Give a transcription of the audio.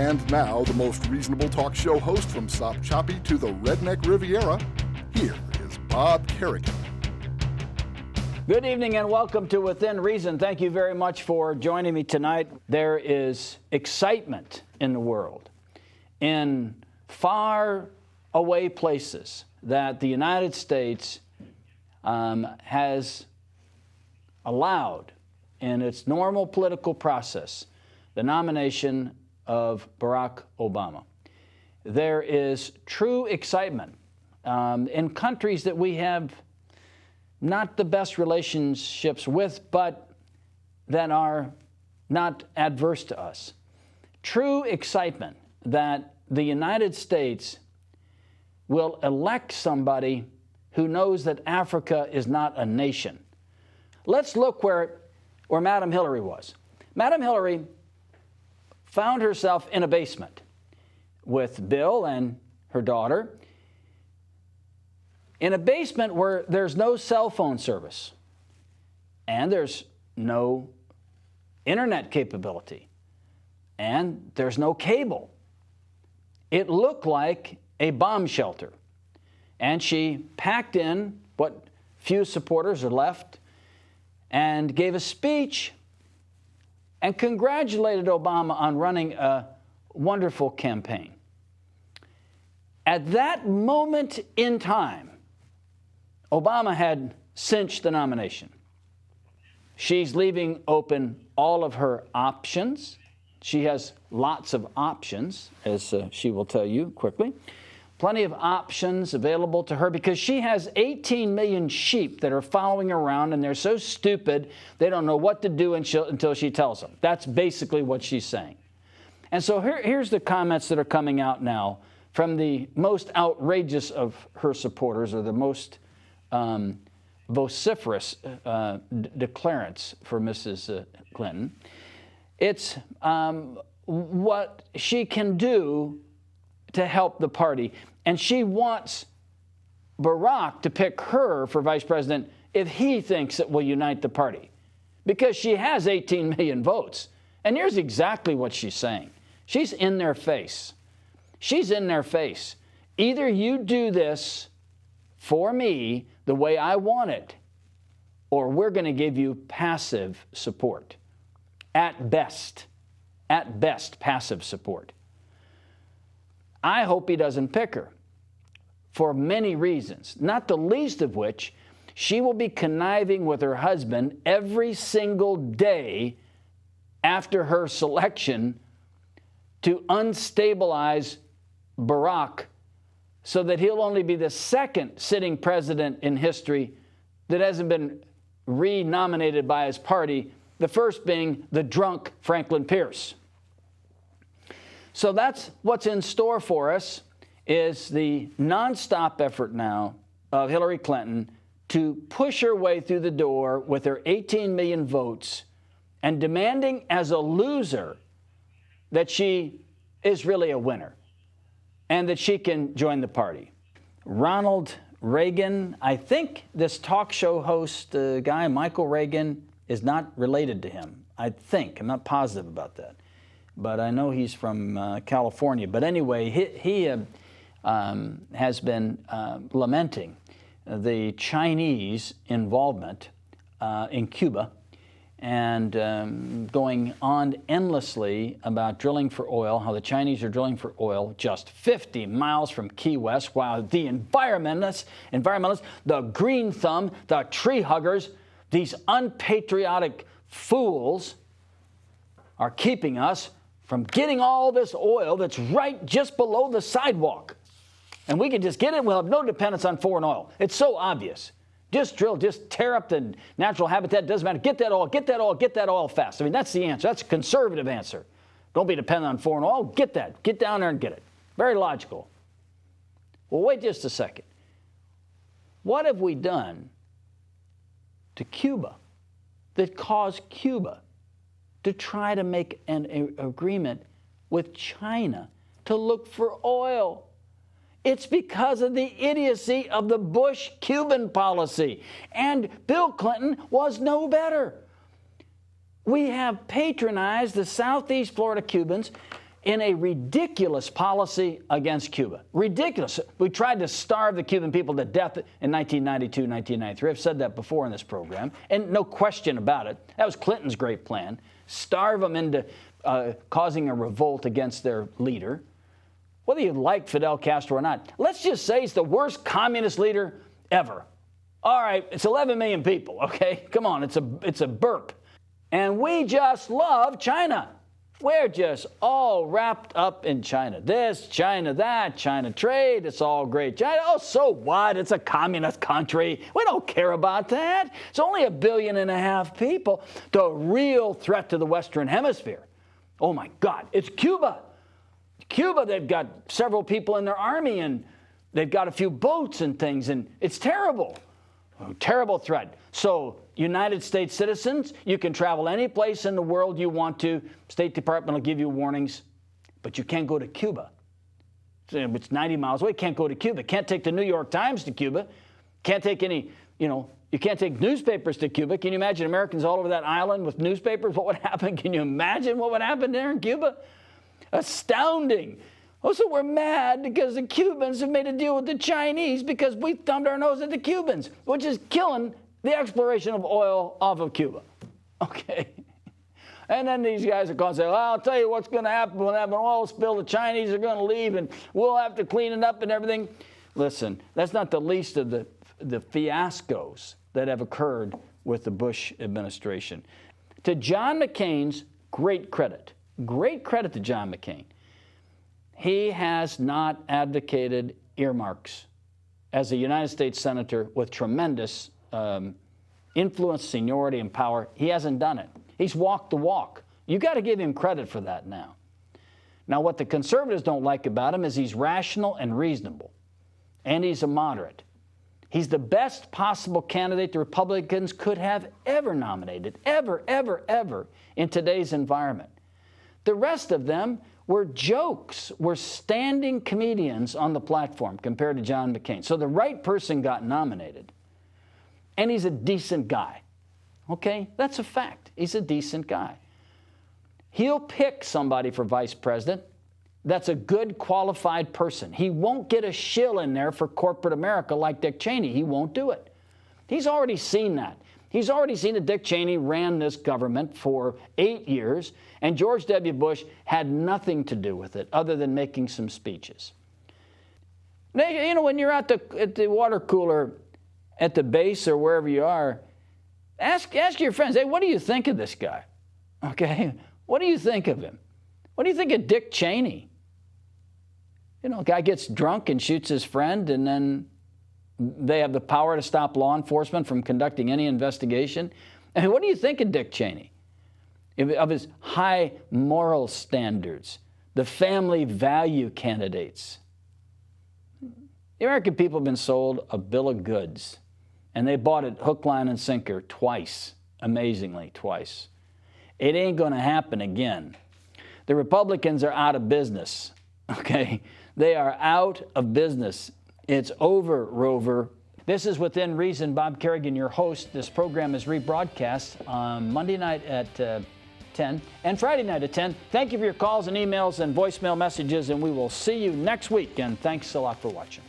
And now, the most reasonable talk show host from Sop Choppy to the Redneck Riviera, here is Bob Kerrigan. Good evening and welcome to Within Reason. Thank you very much for joining me tonight. There is excitement in the world, in far away places, that the United States has allowed in its normal political process the nomination of Barack Obama. There is true excitement in countries that we have not the best relationships with, but that are not adverse to us. True excitement that the United States will elect somebody who knows that Africa is not a nation. Let's look where Madam Hillary was. Madam Hillary found herself in a basement with Bill and her daughter, in a basement where there's no cell phone service and there's no internet capability and there's no cable. It looked like a bomb shelter. And she packed in what few supporters are left and gave a speech and congratulated Obama on running a wonderful campaign. At that moment in time, Obama had cinched the nomination. She's leaving open all of her options. She has lots of options, as she will tell you quickly. Plenty of options available to her because she has 18 million sheep that are following around, and they're so stupid they don't know what to do until she tells them. That's basically what she's saying. And so here's the comments that are coming out now from the most outrageous of her supporters, or the most vociferous declarants for Mrs. Clinton. It's what she can do to help the party. And she wants Barack to pick her for vice president if he thinks it will unite the party, because she has 18 million votes. And here's exactly what she's saying. She's in their face. She's in their face. Either you do this for me the way I want it, or we're going to give you passive support. At best, passive support. I hope he doesn't pick her for many reasons, not the least of which she will be conniving with her husband every single day after her selection to unstabilize Barack, so that he'll only be the second sitting president in history that hasn't been re-nominated by his party, the first being the drunk Franklin Pierce. So that's what's in store for us, is the nonstop effort now of Hillary Clinton to push her way through the door with her 18 million votes and demanding as a loser that she is really a winner and that she can join the party. Ronald Reagan, I think this talk show host guy, Michael Reagan, is not related to him. I think. I'm not positive about that. But I know he's from California. But anyway, he has been lamenting the Chinese involvement in Cuba, and going on endlessly about drilling for oil, how the Chinese are drilling for oil just 50 miles from Key West, while the environmentalists, the green thumb, the tree huggers, these unpatriotic fools are keeping us from getting all this oil that's right just below the sidewalk. And we can just get it, we'll have no dependence on foreign oil. It's so obvious. Just drill, just tear up the natural habitat, doesn't matter. Get that oil fast. I mean, that's the answer. That's a conservative answer. Don't be dependent on foreign oil. Get that. Get down there and get it. Very logical. Well, wait just a second. What have we done to Cuba that caused Cuba to try to make an agreement with China to look for oil? It's because of the idiocy of the Bush-Cuban policy. And Bill Clinton was no better. We have patronized the Southeast Florida Cubans in a ridiculous policy against Cuba. Ridiculous. We tried to starve the Cuban people to death in 1992, 1993. I've said that before in this program, and no question about it. That was Clinton's great plan. Starve them into causing a revolt against their leader. Whether you like Fidel Castro or not, let's just say he's the worst communist leader ever. All right, it's 11 million people, okay? Come on, it's a burp. And we just love China. We're just all wrapped up in China. This, China, that, China trade, it's all great. China, oh, so what? It's a communist country. We don't care about that. It's only 1.5 billion people. The real threat to the Western Hemisphere, oh my God, it's Cuba. Cuba, they've got several people in their army, and they've got a few boats and things, and it's terrible. Terrible threat. So, United States citizens, you can travel any place in the world you want to. State Department will give you warnings, but you can't go to Cuba. It's 90 miles away. Can't go to Cuba. Can't take the New York Times to Cuba. Can't take any, you can't take newspapers to Cuba. Can you imagine Americans all over that island with newspapers? What would happen? Can you imagine what would happen there in Cuba? Astounding. Oh, so we're mad because the Cubans have made a deal with the Chinese because we thumbed our nose at the Cubans, which is killing the exploration of oil off of Cuba. Okay. And then these guys are going to say, well, I'll tell you what's going to happen when they have an oil spill. The Chinese are going to leave and we'll have to clean it up and everything. Listen, that's not the least of the fiascos that have occurred with the Bush administration. To John McCain's great credit to John McCain, he has not advocated earmarks as a United States Senator with tremendous influence, seniority, and power. He hasn't done it. He's walked the walk. You got to give him credit for that now. Now, what the conservatives don't like about him is he's rational and reasonable, and he's a moderate. He's the best possible candidate the Republicans could have ever nominated, ever in today's environment. The rest of them were jokes, were standing comedians on the platform compared to John McCain. So the right person got nominated, and he's a decent guy. Okay, that's a fact. He's a decent guy. He'll pick somebody for vice president that's a good, qualified person. He won't get a shill in there for corporate America like Dick Cheney. He won't do it. He's already seen that. He's already seen that Dick Cheney ran this government for 8 years, and George W. Bush had nothing to do with it other than making some speeches. Now, when you're at the water cooler at the base or wherever you are, ask your friends, hey, what do you think of this guy? Okay? What do you think of him? What do you think of Dick Cheney? A guy gets drunk and shoots his friend, and then they have the power to stop law enforcement from conducting any investigation. I mean, what do you think of Dick Cheney? Of his high moral standards, the family value candidates. The American people have been sold a bill of goods, and they bought it hook, line, and sinker twice, amazingly, twice. It ain't going to happen again. The Republicans are out of business, okay? They are out of business. It's over, Rover. This is Within Reason. Bob Kerrigan, your host. This program is rebroadcast on Monday night at 10 and Friday night at 10. Thank you for your calls and emails and voicemail messages, and we will see you next week. And thanks a lot for watching.